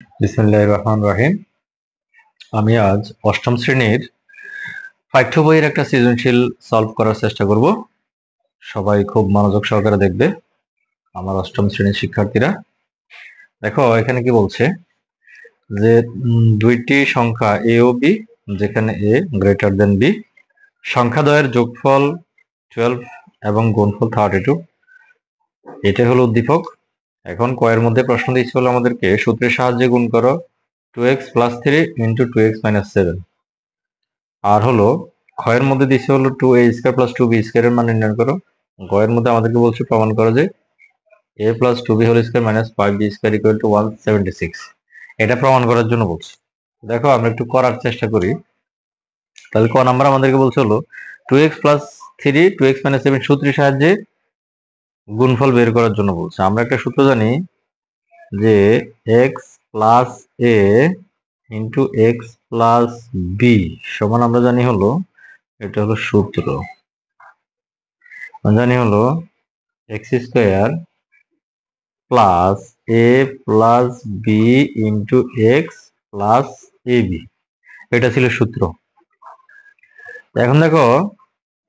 বিসমিল্লাহির রহমানির রহিম। আমি আজ অষ্টম শ্রেণীর পাঠ্য বইয়ের একটা সৃজনশীল সলভ করার চেষ্টা করব। সবাই খুব মনোযোগ সহকারে দেখবে। আমার অষ্টম শ্রেণীর শিক্ষার্থীরা দেখো, এখানে কি বলছে যে দুইটি সংখ্যা এ ও বি, যেখানে এ গ্রেটার দেন বি, সংখ্যাদ্বয়ের যোগফল 12 এবং গুণফল 32, এটা হলো উদ্দীপক। এখন কয়ের মধ্যে প্রশ্ন দিচ্ছে হলো আমাদেরকে সূত্রের সাহায্যে গুণ করো 2x + 3 × 2x - 7। আর হলো ক্ষয়ের মধ্যে দিচ্ছে হলো 2a² + 2b² এর মান নির্ণয় করো। গয়ের মধ্যে আমাদেরকে বলছে প্রমাণ করো যে a + 2b² - 5b² = 176। এটা প্রমাণ করার জন্য বলছে। দেখো আমরা একটু করার চেষ্টা করি। তাহলে ক নাম্বার আমাদেরকে বলছে হলো 2x + 3 2x - 7 সূত্রের সাহায্যে গুণফল বের করার জন্য বলছে। আমরা একটা সূত্র জানি যে x + a × x + b সমান আমরা জানি হলো, এটা হলো সূত্র, জানি হলো x² + a + b × x + ab, এটা ছিল সূত্র। এখন দেখো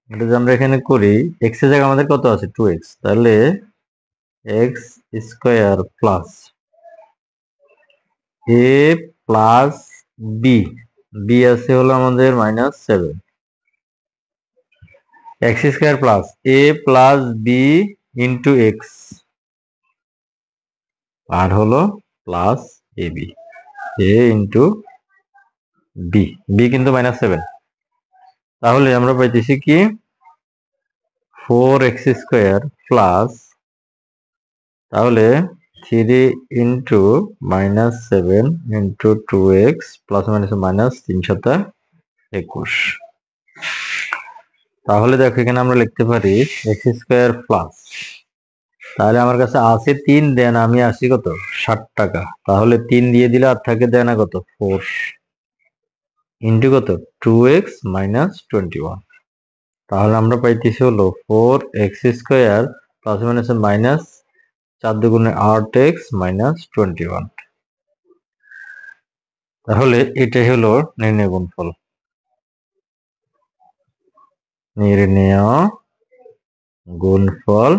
এটা যদি আমরা এখানে করি, x এর জায়গায় আমাদের কত আছে 2x, তাহলে x² + a + b, b আছে হলো আমাদের -7, x² + a + b × x আর হলো plus ab, a × b, b কিন্তু -7, তাহলে আমরা পাইতেছি কি 4x² প্লাস, তাহলে 3 × -7 × 2x প্লাস মাইনাস 3 × 21। তাহলে দেখো এখানে আমরা লিখতে পারি x² প্লাস, তাহলে আমার কাছে আছে 3, দেন আমি আসি কত 60 টাকা, তাহলে 3 দিয়ে দিলে আর থাকে দেনা কত 4 ইন্টু কত 2x - 21। তাহলে আমরা পাইতেছি হলো 4x² প্লাস মাইনাস 4 দুগুণে 8x - 21। তাহলে এটাই হলো নির্ণয় গুণফল। নির্ণয় গুণফল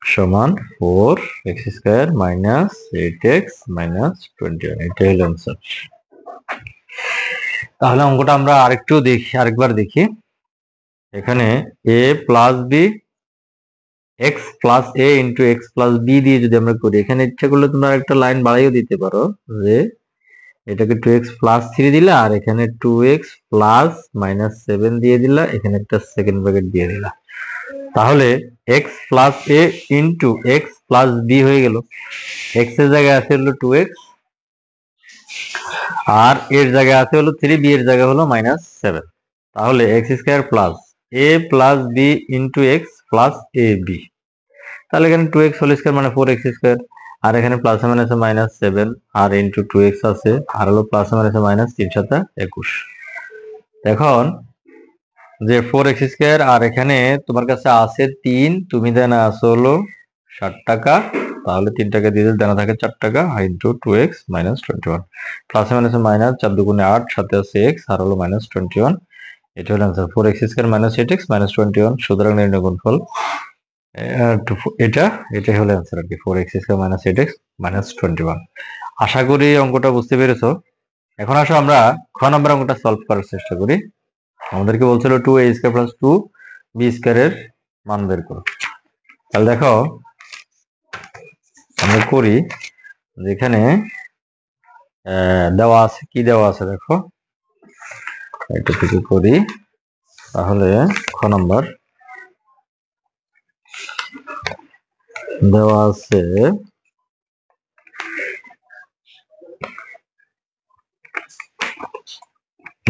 সমান 4x² - 8x - 21, এটাই হলো অ্যান্সার। তাহলে অঙ্কটা আমরা আরেকবার দেখি। এখানে a + b, x + a × x + b দিয়ে যদি আমরা করি, এখানে ইচ্ছা করলে তোমরা একটা লাইন বাড়াইও দিতে পারো যে এটাকে 2x + 3 দিলা, আর এখানে 2x + -7 দিয়ে দিলা, এখানে একটা সেকেন্ড ব্র্যাকেট দিয়ে দিলা, তাহলে x + a × x + b হয়ে গেল। x এর জায়গায় আছে হলো 2x, আর এর জায়গায় আছে হলো 3, b এর জায়গায় হলো -7, তাহলে x² + a + b × x + ab, তাহলে এখানে 2x² মানে 4x², আর এখানে প্লাস -7 আর ইন্টু 2x আছে, আর হলো প্লাস -3 × 21। এখন যে 4x² আর এখানে তোমার কাছে আছে 3, তুমি দেনা আছে হলো 60 টাকা, তাহলে 3 টাকা দিয়ে দিলে দেনা থাকে 4 টাকা ইন্টু 2x - 21, প্লাস মাইনাস 4 দুগুণে 8, সাথে আছে x আর হলো -21, এটা হলো অ্যান্সার 4x² - 8x - 21। সুতরাং নির্ণয় গুণফল এটাই হলো অ্যান্সার আর কি, 4x² - 8x - 21। আশা করি অঙ্কটা বুঝতে পেরেছো। এখন আসো আমরা খ নম্বর অঙ্কটা সলভ করার চেষ্টা করি। আমাদেরকে বলছিল 2a² + 2b² এর মান বের করো। তাহলে দেখো আমরা করি, যেখানে দেওয়া আছে, কি দেওয়া আছে দেখো, এটা থেকে করি। তাহলে খ নম্বর দেওয়া আছে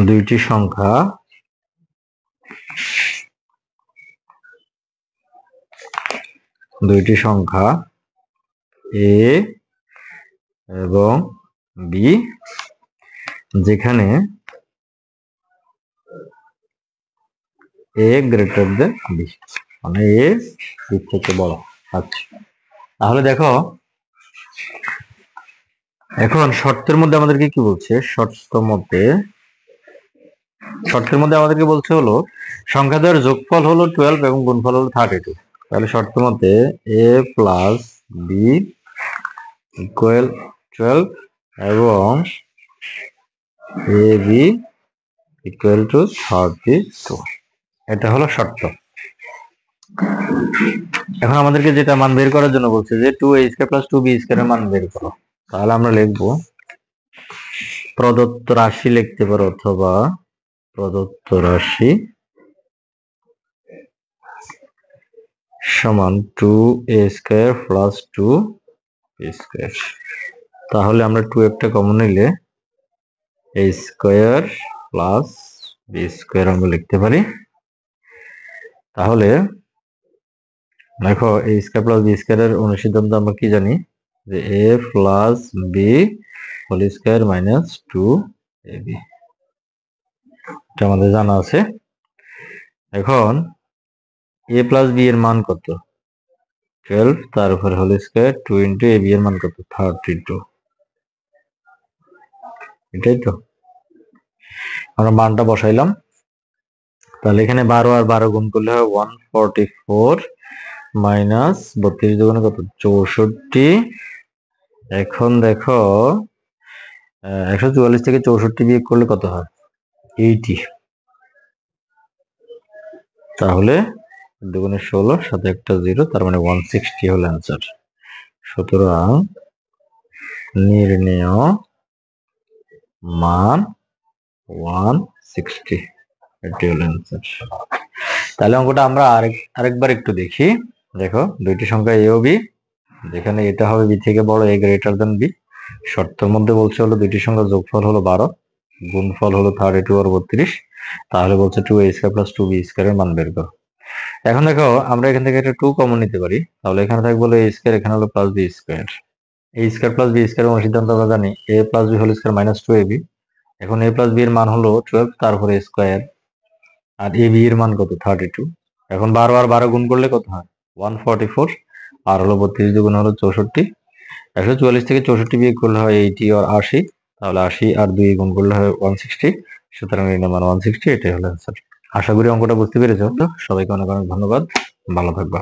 দুইটি সংখ্যা a এবং b, যেখানে a গ্রেটার দেন b, মানে a b থেকে বড়। আচ্ছা, তাহলে দেখো এখন শর্তের মধ্যে আমাদেরকে কি বলছে? শর্তের মধ্যে আমাদেরকে বলছে হলো সংখ্যাদ্বয়ের যোগফল হলো 12 এবং গুণফল হলো 32। তাহলে শর্তের মধ্যে a প্লাস বি ইকুয়াল 12 এবং এ বি ইকুয়াল টু 32, এটা হলো শর্ত। এখন আমাদেরকে যেটা মান বের করার জন্য বলছে যে 2a² প্লাস 2b² এর মান বের করো। তাহলে আমরা লিখবো প্রদত্ত রাশি লিখতে পারো, অথবা প্রদত্ত রাশি সমান 2a² প্লাস 2b²। তাহলে আমরা 2 একটা কমন নিলে a² প্লাস b² আমরা লিখতে পারি। তাহলে দেখো a² প্লাস b² এর অনুসিদ্ধান্ত আমরা কি জানি যে a plus B whole square minus 2ab, এটা আমাদের জানা আছে। এখন a প্লাস বি এর মান কত? 12, তার উপর হোল স্কয়ার 2 ইন্টু ab এর মান কত? 32। এটাই তো আমরা মানটা বসাইলাম। তাহলে এখানে 12 আর 12 গুণ করলে হয় 144 মাইনাস 32 দুগুণে কত? 64। এখন দেখো 144 থেকে 64 বিয়োগ করলে কত হয়? 80। তাহলে দুগুণে 16, সাথে একটা 0, তার মানে 160 হলো অ্যান্সার। সুতরাং নির্ণেয় মান 160, এটি হলো অ্যান্সার। তাহলে অঙ্কটা আমরা আরেকবার একটু দেখি। দেখো দুইটি সংখ্যা এ ও বি, যেখানে এটা হবে বি থেকে বড়, এ গ্রেটার দেন বি। শর্তের মধ্যে বলছে হলো দুইটি সংখ্যার যোগফল হলো 12, গুণফল হলো 32 আর 32। তাহলে বলছে 2a² প্লাস 2b² এর মান বের করো। এখন দেখো আমরা এখান থেকে একটা 2 কমন নিতে পারি। তাহলে এখানে থাকবে হলো a², এখানে হলো plus b²। a² plus b² এর অনুসিদ্ধান্ত আমরা জানি a plus b whole square minus 2ab। এখন a প্লাস b এর মান হলো 12, তারপরে স্কয়ার, আর ab এর মান কত? 32। এখন 12 আর 12 গুণ করলে কত হয়? 144, আর হলো 32 দুগুণ হলো 64। 144 থেকে 64 বিয়োগ করলে হয় 80 আর 80। তাহলে 80 আর 2 গুণ করলে হয় 160। সুতরাং এর মান 160, এটাই হলো অ্যান্সার। আশা করি অঙ্কটা বুঝতে পেরেছো। তো সবাইকে অনেক অনেক ধন্যবাদ, ভালো থাকবা।